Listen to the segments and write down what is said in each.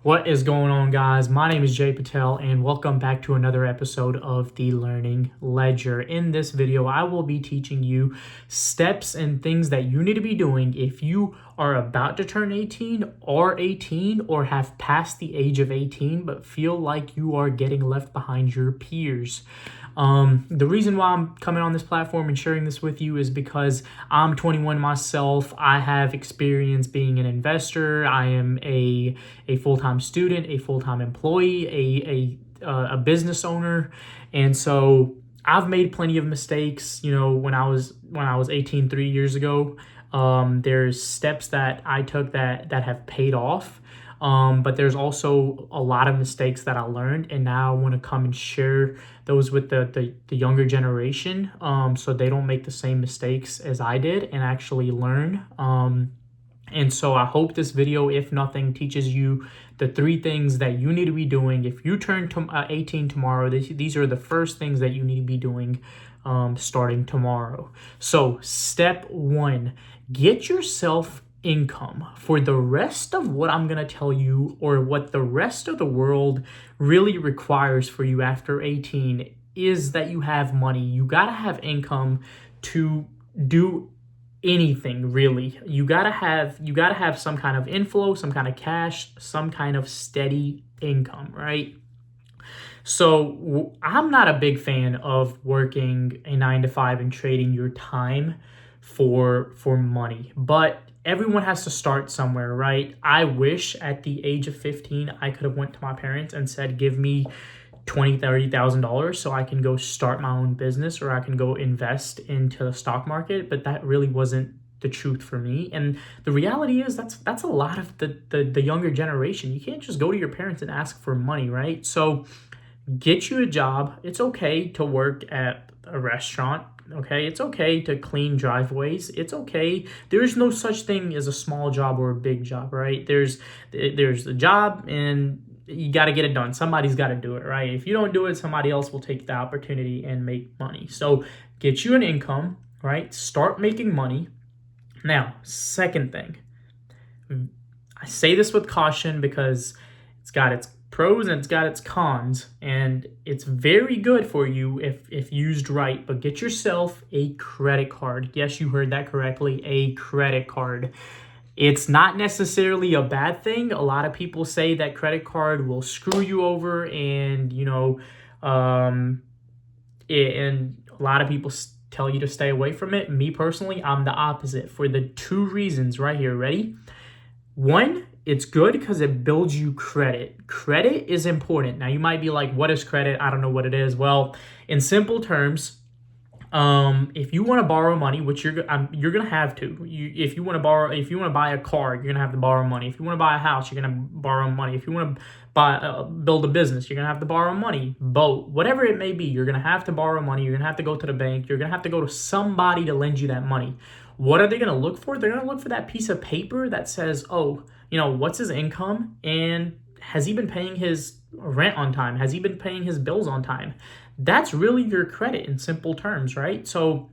What is going on, guys? My name is Jay Patel, and welcome back to another episode of The Learning Ledger. In this video, I will be teaching you steps and things that you need to be doing if you are about to turn 18 or have passed the age of 18 but feel like you are getting left behind your peers. The reason why I'm coming on this platform and sharing this with you is because I'm 21 myself. I have experience being an investor. I am a full-time student, a full-time employee, a business owner, and so I've made plenty of mistakes. You know, when I was 18 3 years ago, there's steps that I took that have paid off. But there's also a lot of mistakes that I learned, and now I want to come and share those with the younger generation, so they don't make the same mistakes as I did and actually learn. And so I hope this video, if nothing, teaches you the 3 things that you need to be doing. If you turn 18 tomorrow, these are the first things that you need to be doing starting tomorrow. So step 1, get yourself income. For the rest of what I'm going to tell you, or what the rest of the world really requires for you after 18, is that you have money. You got to have income to do anything, really. You got to have some kind of inflow, some kind of cash, some kind of steady income, right? So I'm not a big fan of working a 9 to 5 and trading your time for money, but everyone has to start somewhere, right? I wish at the age of 15 I could have went to my parents and said, give me $20,000-$30,000 so I can go start my own business, or I can go invest into the stock market. But that really wasn't the truth for me. And the reality is that's a lot of the younger generation. You can't just go to your parents and ask for money, right? So get you a job. It's okay to work at a restaurant. Okay, it's okay to clean driveways. It's okay. There's no such thing as a small job or a big job, right? There's a job, and you got to get it done. Somebody's got to do it, right? If you don't do it, somebody else will take the opportunity and make money. So get you an income, right? Start making money. Now, second thing, I say this with caution because it's got its pros and it's got its cons, and it's very good for you if used right. But get yourself a credit card. Yes, you heard that correctly, a credit card. It's not necessarily a bad thing. A lot of people say that credit card will screw you over, and and a lot of people tell you to stay away from it. Me personally, I'm the opposite for the 2 reasons right here. Ready? 1, it's good because it builds you credit. Credit is important. Now you might be like, what is credit? I don't know what it is. Well, in simple terms, if you want to borrow money, which you're gonna have to, if you want to buy a car, you're gonna have to borrow money. If you want to buy a house, you're gonna borrow money. If you want to build a business, you're gonna have to borrow money. Boat, whatever it may be, you're gonna have to borrow money. You're gonna have to go to the bank. You're gonna have to go to somebody to lend you that money. What are they gonna look for? They're gonna look for that piece of paper that says, oh, what's his income, and has he been paying his rent on time? Has he been paying his bills on time? That's really your credit in simple terms, right? So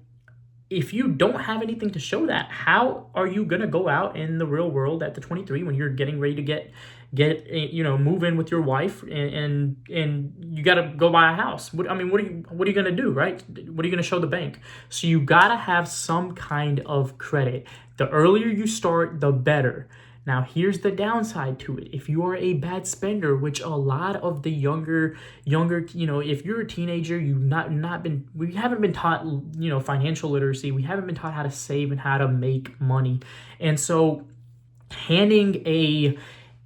if you don't have anything to show that, how are you going to go out in the real world at the 23 when you're getting ready to move in with your wife, and you got to go buy a house? What are you going to do, right? What are you going to show the bank? So you got to have some kind of credit. The earlier you start, the better. Now, here's the downside to it. If you are a bad spender, which a lot of the younger, if you're a teenager, we haven't been taught, financial literacy. We haven't been taught how to save and how to make money. And so handing a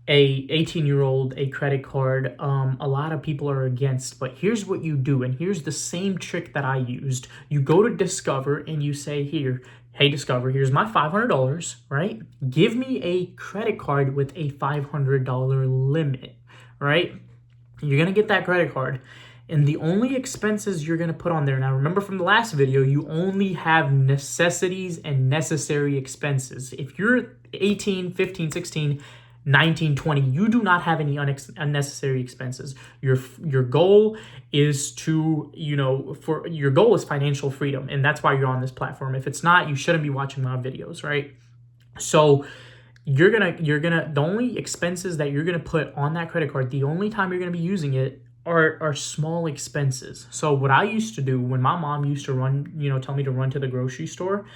18-year-old a credit card, a lot of people are against. But here's what you do, and here's the same trick that I used. You go to Discover and you say, here, hey, Discover, here's my $500, right? Give me a credit card with a $500 limit, right? You're going to get that credit card. And the only expenses you're going to put on there, now remember from the last video, you only have necessities and necessary expenses. If you're 18, 15, 16, 19, 20, you do not have any unnecessary expenses. Your goal is your goal is financial freedom, and that's why you're on this platform. If it's not, you shouldn't be watching my videos, right? So the only expenses that you're gonna put on that credit card, the only time you're gonna be using it are small expenses. So what I used to do when my mom used to run, tell me to run to the grocery store,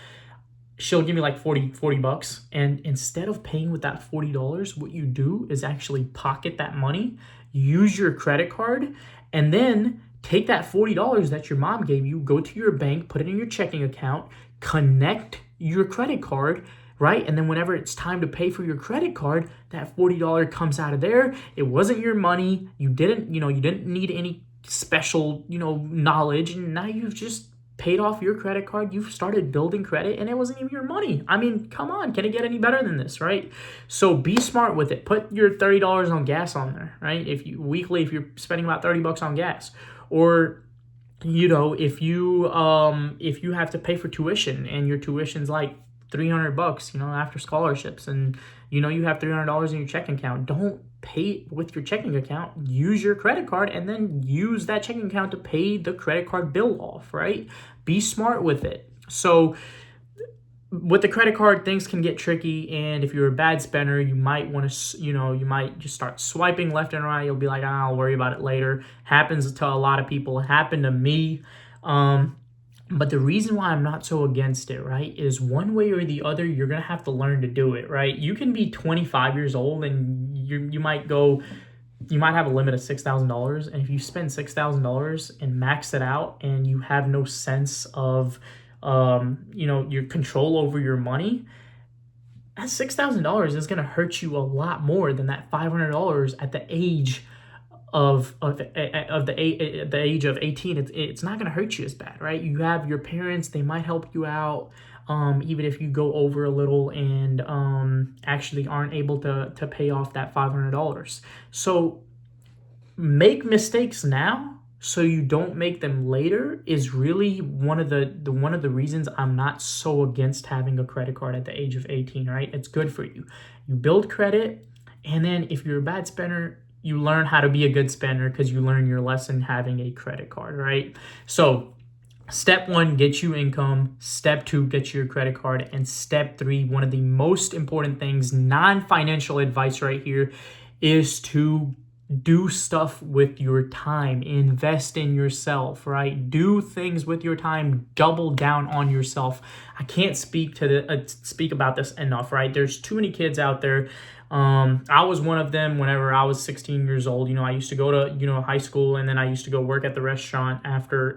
she'll give me like 40 bucks. And instead of paying with that $40, what you do is actually pocket that money, use your credit card, and then take that $40 that your mom gave you, go to your bank, put it in your checking account, connect your credit card, right? And then whenever it's time to pay for your credit card, that $40 comes out of there. It wasn't your money. You didn't need any special, knowledge. And now you've just paid off your credit card. You've started building credit and it wasn't even your money. I mean, come on, can it get any better than this, right? So be smart with it. Put your $30 on gas on there, right? If you're spending about 30 bucks on gas, or if you have to pay for tuition and your tuition's like $300, after scholarships, and you have $300 in your checking account, don't pay with your checking account. Use your credit card and then use that checking account to pay the credit card bill off, right? Be smart with it. So with the credit card, things can get tricky, and if you're a bad spender, you might want to, you might just start swiping left and right. You'll be like, I'll worry about it later. Happens to a lot of people. It happened to me. But the reason why I'm not so against it, right, is one way or the other, you're going to have to learn to do it, right? You can be 25 years old and you might have a limit of $6,000. And if you spend $6,000 and max it out and you have no sense of, your control over your money, that $6,000 is going to hurt you a lot more than that $500 at the age of the age of 18. It's not going to hurt you as bad, right? You have your parents, they might help you out, even if you go over a little and actually aren't able to pay off that $500. So make mistakes now so you don't make them later is really one of the reasons I'm not so against having a credit card at the age of 18, right? It's good for you. You build credit, and then if you're a bad spender, you learn how to be a good spender because you learn your lesson having a credit card, right? So step 1, get you income. Step 2, get you your credit card. And step 3, one of the most important things, non-financial advice right here, is to do stuff with your time. Invest in yourself, right? Do things with your time. Double down on yourself. I can't speak about this enough, right? There's too many kids out there. I was one of them whenever I was 16 years old. I used to go to, high school, and then I used to go work at the restaurant after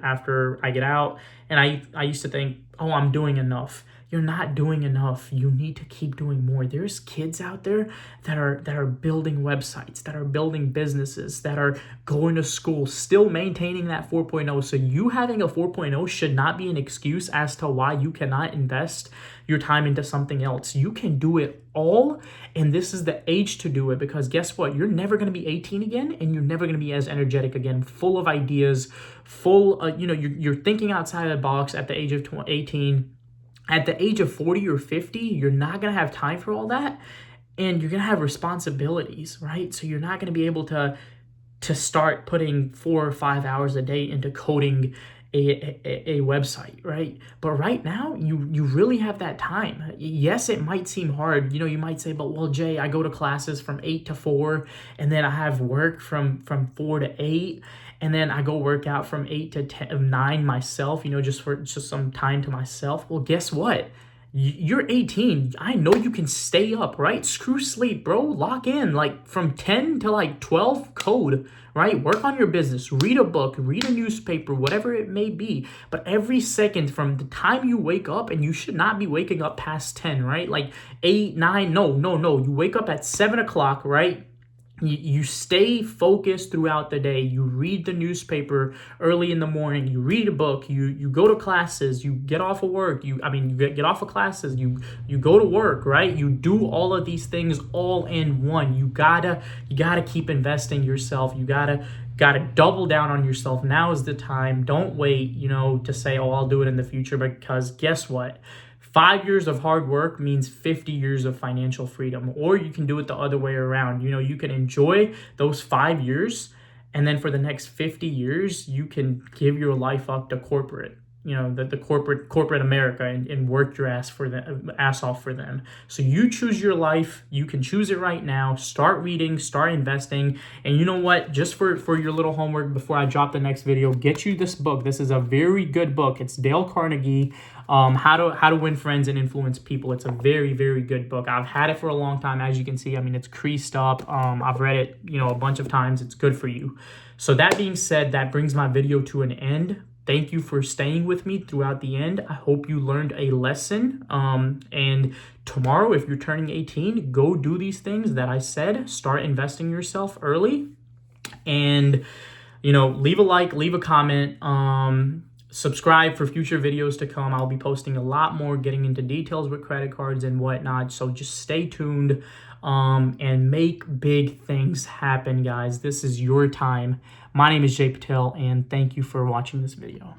I get out. And I used to think, oh, I'm doing enough. You're not doing enough. You need to keep doing more. There's kids out there that are building websites, that are building businesses, that are going to school, still maintaining that 4.0. So you having a 4.0 should not be an excuse as to why you cannot invest your time into something else. You can do it all, and this is the age to do it, because guess what? You're never going to be 18 again, and you're never going to be as energetic again, full of ideas, you're thinking outside the box at the age of 18. At the age of 40 or 50, you're not going to have time for all that, and you're going to have responsibilities, right? So you're not going to be able to start putting 4 or 5 hours a day into coding a website, right? But right now, you really have that time. Yes, it might seem hard. You might say, but well, Jay, I go to classes from 8 to 4, and then I have work from 4 to 8. And then I go work out from 8 to 9 myself, just some time to myself. Well, guess what? You're 18. I know you can stay up, right? Screw sleep, bro. Lock in. Like from 10 to like 12, code, right? Work on your business. Read a book. Read a newspaper, whatever it may be. But every second from the time you wake up, and you should not be waking up past 10, right? Like 8, 9. No. You wake up at 7 o'clock, right? You stay focused throughout the day. You read the newspaper early in the morning. You read a book. You go to classes. You get off of work. You get off of classes. You go to work, right? You do all of these things all in one. You gotta keep investing yourself. You gotta double down on yourself. Now is the time. Don't wait, to say, oh, I'll do it in the future, because guess what? 5 years of hard work means 50 years of financial freedom. Or you can do it the other way around. You can enjoy those 5 years, and then for the next 50 years, you can give your life up to corporate. the corporate America and worked your ass off for them. So you choose your life. You can choose it right now. Start reading, start investing. And you know what? Just for your little homework before I drop the next video, get you this book. This is a very good book. It's Dale Carnegie, How to Win Friends and Influence People. It's a very, very good book. I've had it for a long time. As you can see, I mean, it's creased up. I've read it, a bunch of times. It's good for you. So that being said, that brings my video to an end. Thank you for staying with me throughout the end. I hope you learned a lesson. And tomorrow, if you're turning 18, go do these things that I said. Start investing yourself early. And, leave a like, leave a comment. Subscribe for future videos to come. I'll be posting a lot more, getting into details with credit cards and whatnot. So just stay tuned and make big things happen, guys. This is your time. My name is Jay Patel, and thank you for watching this video.